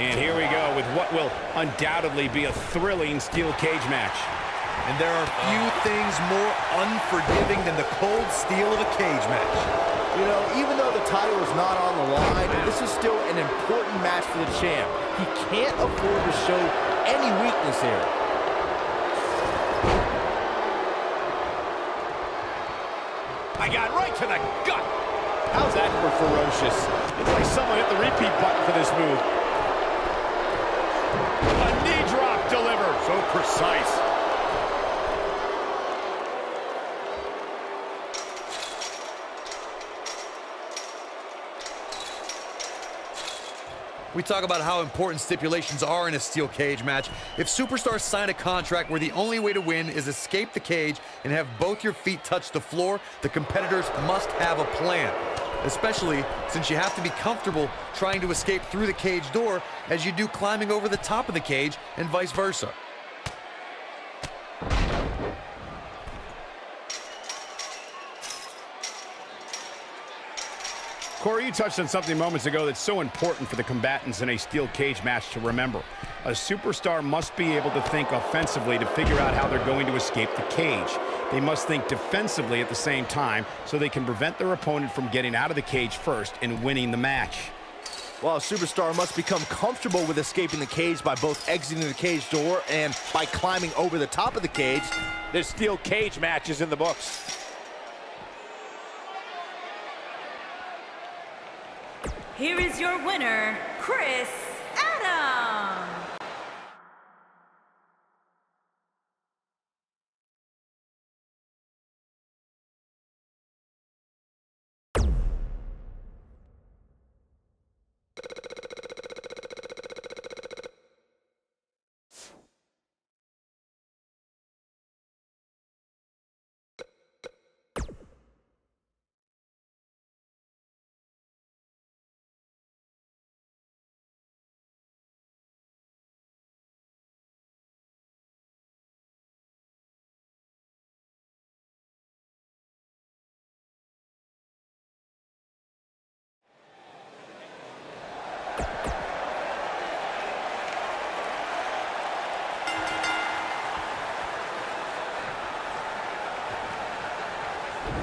And here we go with what will undoubtedly be a thrilling steel cage match. And there are few things more unforgiving than the cold steel of a cage match. You know, even though the title is not on the line, this is still an important match for the champ. He can't afford to show any weakness here. I got right to the gut. How's that for ferocious? It's like someone hit the repeat button for this move. A knee drop delivered. So precise. We talk about how important stipulations are in a steel cage match. If superstars sign a contract where the only way to win is escape the cage and have both your feet touch the floor, the competitors must have a plan. Especially since you have to be comfortable trying to escape through the cage door as you do climbing over the top of the cage and vice versa. Corey, you touched on something moments ago that's so important for the combatants in a steel cage match to remember. A superstar must be able to think offensively to figure out how they're going to escape the cage. They must think defensively at the same time so they can prevent their opponent from getting out of the cage first and winning the match. Well, a superstar must become comfortable with escaping the cage by both exiting the cage door and by climbing over the top of the cage. This steel cage match is in the books. Here is your winner, Chris Adams.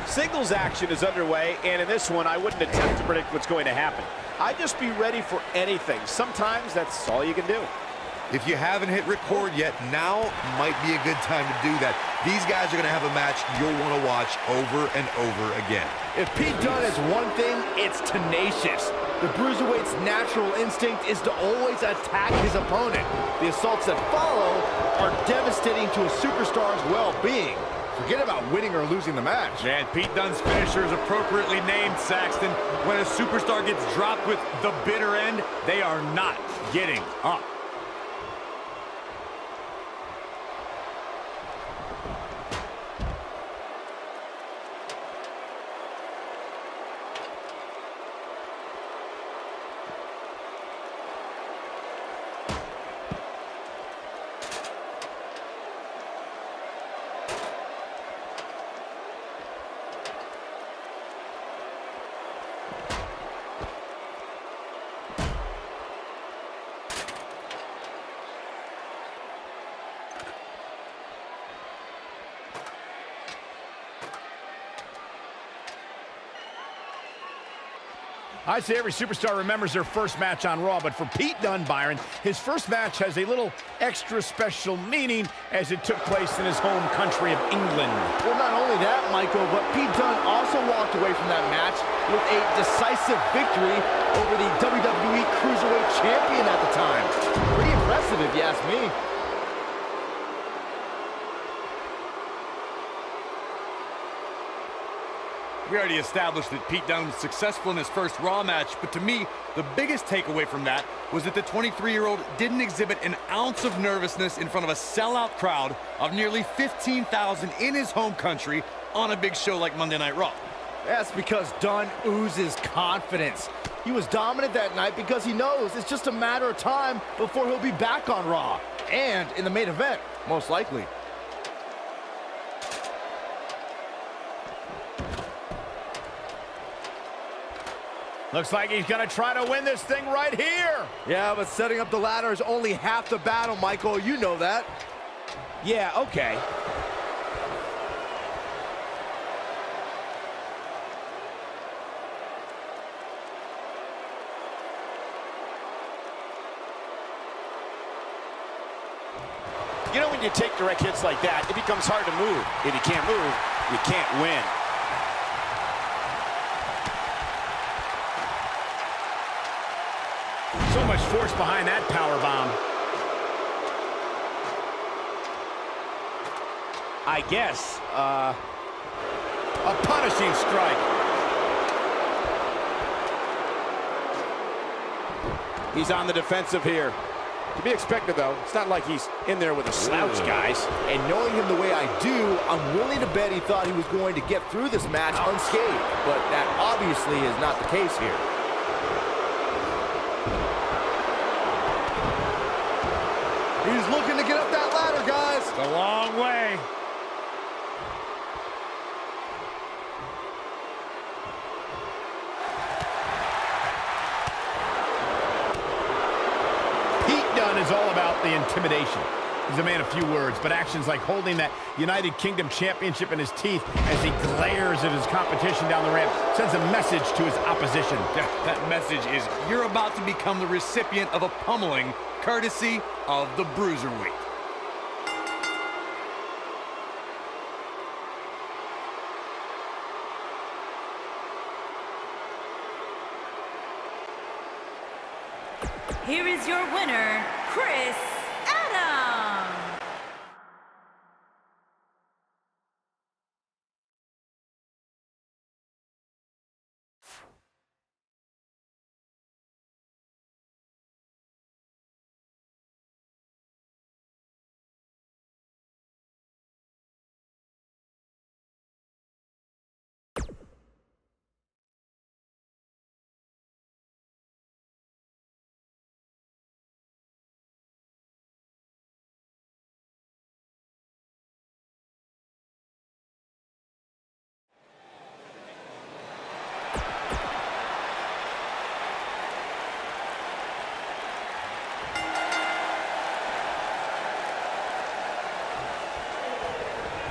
Singles action is underway, and in this one, I wouldn't attempt to predict what's going to happen. I'd just be ready for anything. Sometimes that's all you can do. If you haven't hit record yet, now might be a good time to do that. These guys are going to have a match you'll want to watch over and over again. If Pete Dunne has one thing, it's tenacious. The Bruiserweight's natural instinct is to always attack his opponent. The assaults that follow are devastating to a superstar's well-being. Forget about winning or losing the match. Man, Pete Dunne's finisher is appropriately named, Saxton. When a superstar gets dropped with the bitter end, they are not getting up. I'd say every superstar remembers their first match on Raw, but for Pete Dunne, Byron, his first match has a little extra special meaning as it took place in his home country of England. Well, not only that, Michael, but Pete Dunne also walked away from that match with a decisive victory over the WWE Cruiserweight Champion at the time. Pretty impressive, if you ask me. We already established that Pete Dunne was successful in his first Raw match, but to me, the biggest takeaway from that was that the 23-year-old didn't exhibit an ounce of nervousness in front of a sellout crowd of nearly 15,000 in his home country on a big show like Monday Night Raw. That's because Dunne oozes confidence. He was dominant that night because he knows it's just a matter of time before he'll be back on Raw. And in the main event, most likely. Looks like he's going to try to win this thing right here. Yeah, but setting up the ladder is only half the battle, Michael. You know that. Yeah, okay. You know, when you take direct hits like that, it becomes hard to move. If you can't move, you can't win. So much force behind that power bomb. I guess, a punishing strike. he's on the defensive here. To be expected, though. It's not like he's in there with a slouch, guys. And knowing him the way I do, I'm willing to bet he thought he was going to get through this match unscathed. But that obviously is not the case here. He's looking to get up that ladder, guys. It's a long way. Is all about the intimidation. He's a man of few words, but actions like holding that United Kingdom Championship in his teeth as he glares at his competition down the ramp sends a message to his opposition. That message is you're about to become the recipient of a pummeling courtesy of the Bruiserweight. Here is your winner, Chris Adams.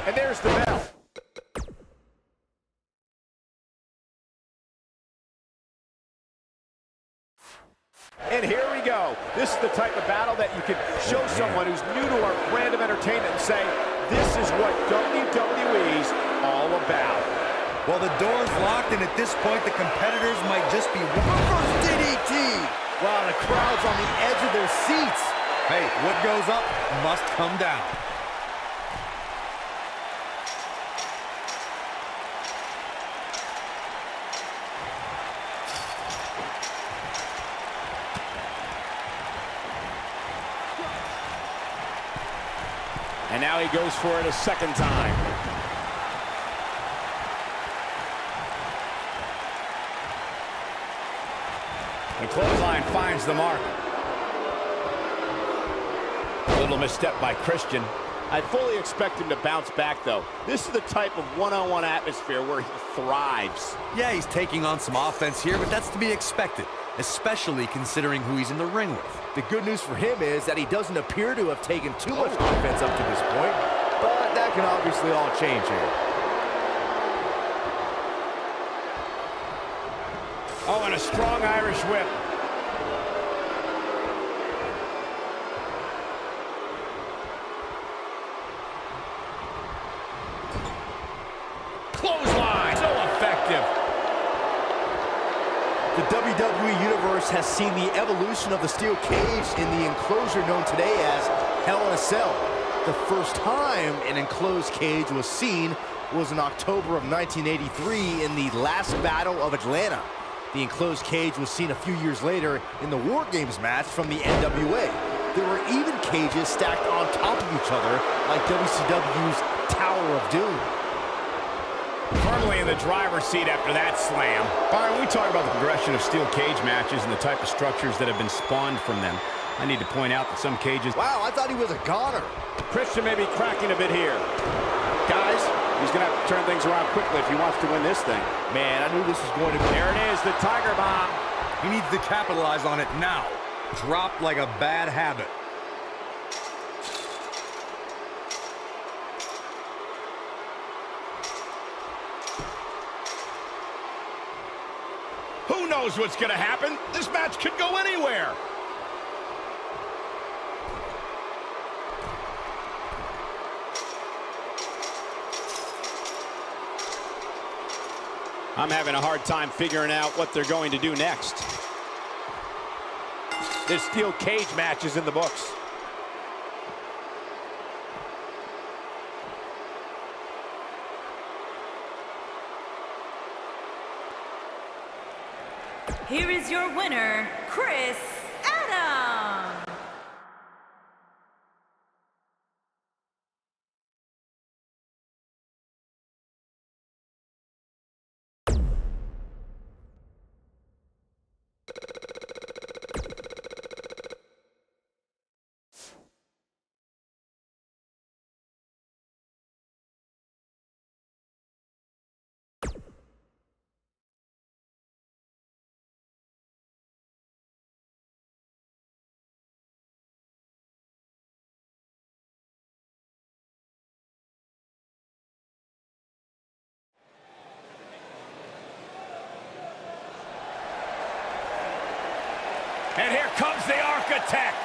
And there's the bell. And here we go. This is the type of battle that you can show someone who's new to our brand of entertainment and say, this is what WWE's all about. Well, the door's locked, and at this point, the competitors might just be reverse DDT. Wow, the crowd's on the edge of their seats. Hey, what goes up must come down. And now he goes for it a second time. The clothesline finds the mark. A little misstep by Christian. I fully expect him to bounce back, though. This is the type of one-on-one atmosphere where he thrives. Yeah, he's taking on some offense here, but that's to be expected, especially considering who he's in the ring with. The good news for him is that he doesn't appear to have taken too much offense up to this point, but that can obviously all change here. Oh, and a strong Irish whip. Clothesline, so effective. The WWE Universe has seen the evolution of the steel cage in the enclosure known today as Hell in a Cell. The first time an enclosed cage was seen was in October of 1983 in the last Battle of Atlanta. The enclosed cage was seen a few years later in the War Games match from the NWA. There were even cages stacked on top of each other like WCW's Tower of Doom. Firmly in the driver's seat after that slam. Byron, we talk about the progression of steel cage matches and the type of structures that have been spawned from them. I need to point out that some cages... Wow, I thought he was a goner. Christian may be cracking a bit here. Guys, He's going to have to turn things around quickly if he wants to win this thing. Man, I knew this was going to be. There it is, the Tiger Bomb. He needs to capitalize on it now. Drop like a bad habit. Who knows what's going to happen? This match could go anywhere. I'm having a hard time figuring out what they're going to do next. This steel cage match is in the books. Here is your winner, Chris Adams. And here comes the Architect.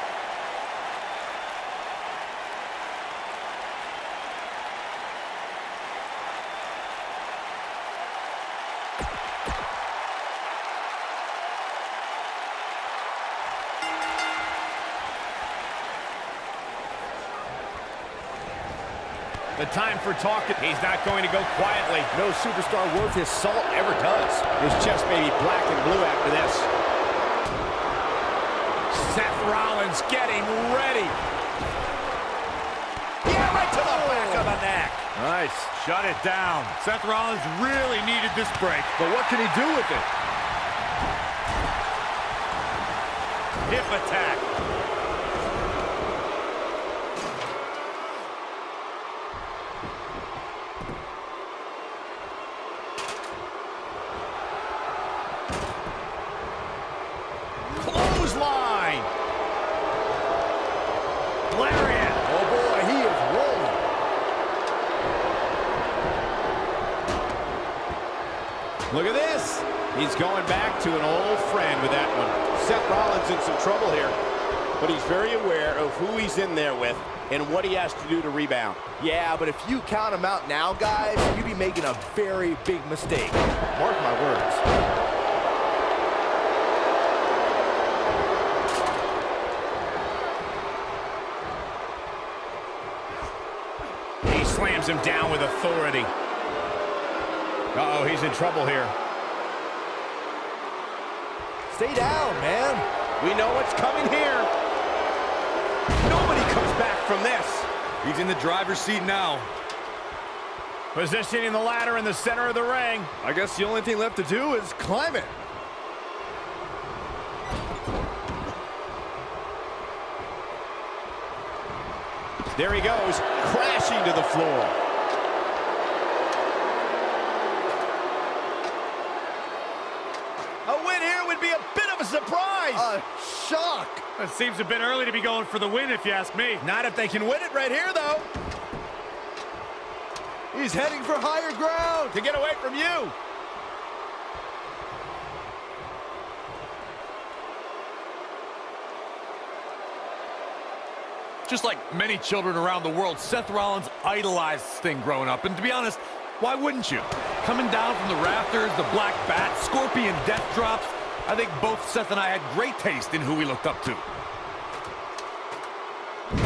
The time for talking. He's not going to go quietly. No superstar worth his salt ever does. His chest may be black and blue after this. Seth Rollins getting ready. Yeah, right to the back of the neck. Nice. Shut it down. Seth Rollins really needed this break. But what can he do with it? Hip attack. Clothesline. Lariat. Oh boy, he is rolling. Look at this. He's going back to an old friend with that one. Seth Rollins in some trouble here, but he's very aware of who he's in there with and what he has to do to rebound. Yeah, but if you count him out now, guys, you'd be making a very big mistake. Mark my words. Slams him down with authority. Uh-oh, he's in trouble here. Stay down, man. We know what's coming here. Nobody comes back from this. He's in the driver's seat now. Positioning the ladder in the center of the ring. I guess the only thing left to do is climb it. There he goes, crashing to the floor. A win here would be a bit of a surprise. A shock. It seems a bit early to be going for the win, if you ask me. Not if they can win it right here, though. He's heading for higher ground. To get away from you. Just like many children around the world, Seth Rollins idolized Sting growing up. And to be honest, why wouldn't you? Coming down from the rafters, the black bat, scorpion death drops, I think both Seth and I had great taste in who we looked up to.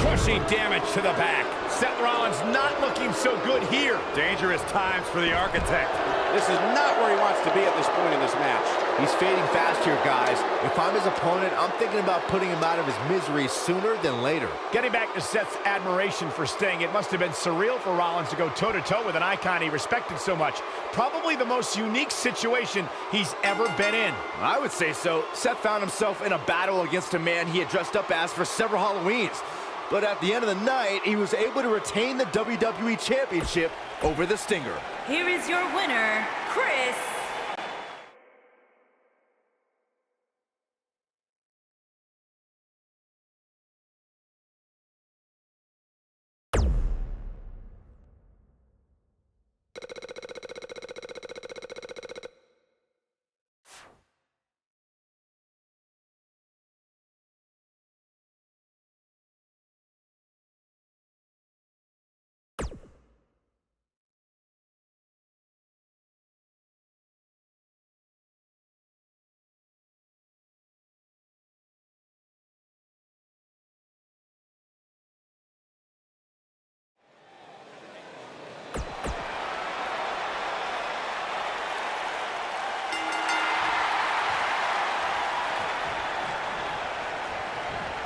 Crushing damage to the back. Seth Rollins not looking so good here. Dangerous times for the Architect. This is not where he wants to be at this point in this match. He's fading fast here, guys. If I'm his opponent, I'm thinking about putting him out of his misery sooner than later. Getting back to Seth's admiration for Sting, it must have been surreal for Rollins to go toe-to-toe with an icon he respected so much. Probably the most unique situation he's ever been in. I would say so. Seth found himself in a battle against a man he had dressed up as for several Halloweens. but at the end of the night, he was able to retain the WWE Championship over the Stinger. Here is your winner, Chris.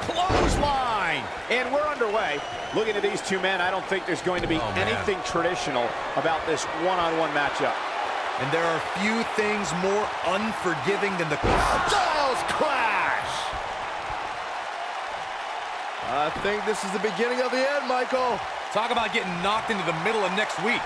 Clothesline! And we're underway. Looking at these two men, I don't think there's going to be anything traditional about this one-on-one matchup. And there are few things more unforgiving than the Styles Clash! I think this is the beginning of the end, Michael. Talk about getting knocked into the middle of next week.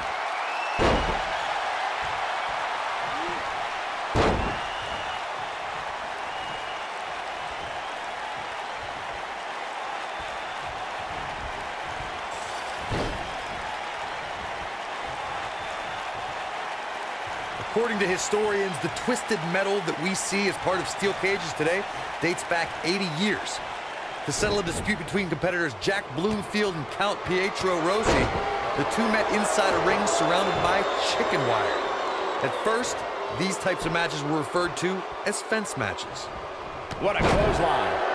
According to historians, the twisted metal that we see as part of steel cages today dates back 80 years. To settle a dispute between competitors Jack Bloomfield and Count Pietro Rossi, the two met inside a ring surrounded by chicken wire. At first, these types of matches were referred to as fence matches. What a clothesline.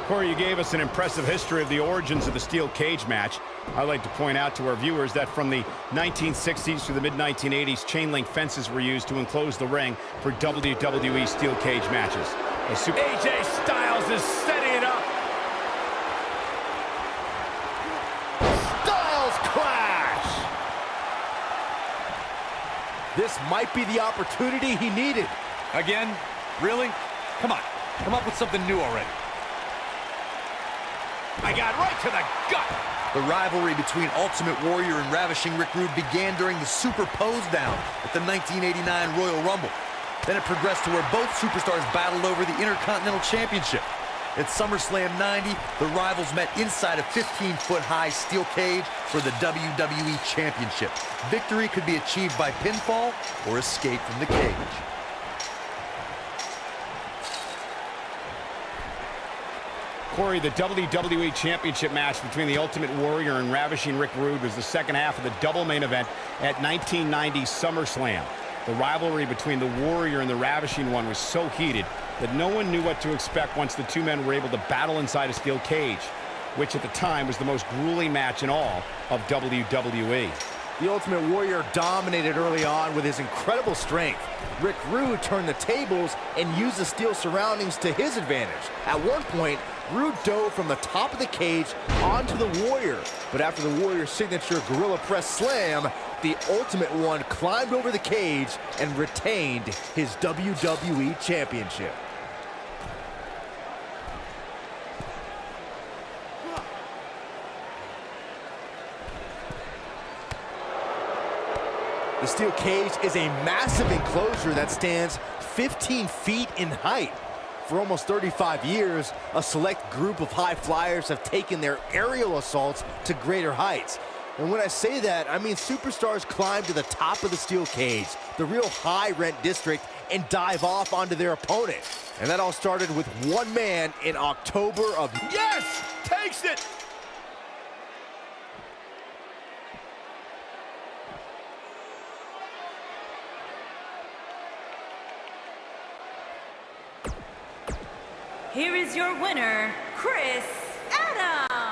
Corey, you gave us an impressive history of the origins of the steel cage match. I'd like to point out to our viewers that from the 1960s through the mid-1980s, chain link fences were used to enclose the ring for WWE steel cage matches. AJ Styles is setting it up. Styles Clash! This might be the opportunity he needed. Again? Really? Come on, come up with something new already. I got right to the gut. The rivalry between Ultimate Warrior and Ravishing Rick Rude began during the Super Pose Down at the 1989 Royal Rumble. Then it progressed to where both superstars battled over the Intercontinental Championship. At SummerSlam 90, the rivals met inside a 15-foot-high steel cage for the WWE Championship. Victory could be achieved by pinfall or escape from the cage. Corey, the WWE Championship match between the Ultimate Warrior and Ravishing Rick Rude was the second half of the double main event at 1990 SummerSlam. The rivalry between the Warrior and the Ravishing One was so heated that no one knew what to expect once the two men were able to battle inside a steel cage, which at the time was the most grueling match in all of WWE. The Ultimate Warrior dominated early on with his incredible strength. Rick Rude turned the tables and used the steel surroundings to his advantage. At one point, Rude dove from the top of the cage onto the Warrior. But after the Warrior's signature Gorilla Press Slam, the Ultimate One climbed over the cage and retained his WWE Championship. The steel cage is a massive enclosure that stands 15 feet in height. For almost 35 years, a select group of high flyers have taken their aerial assaults to greater heights. And when I say that, I mean superstars climb to the top of the steel cage, the real high-rent district, and dive off onto their opponent. And that all started with one man in October of... Yes! Takes it! Here is your winner, Chris Adams.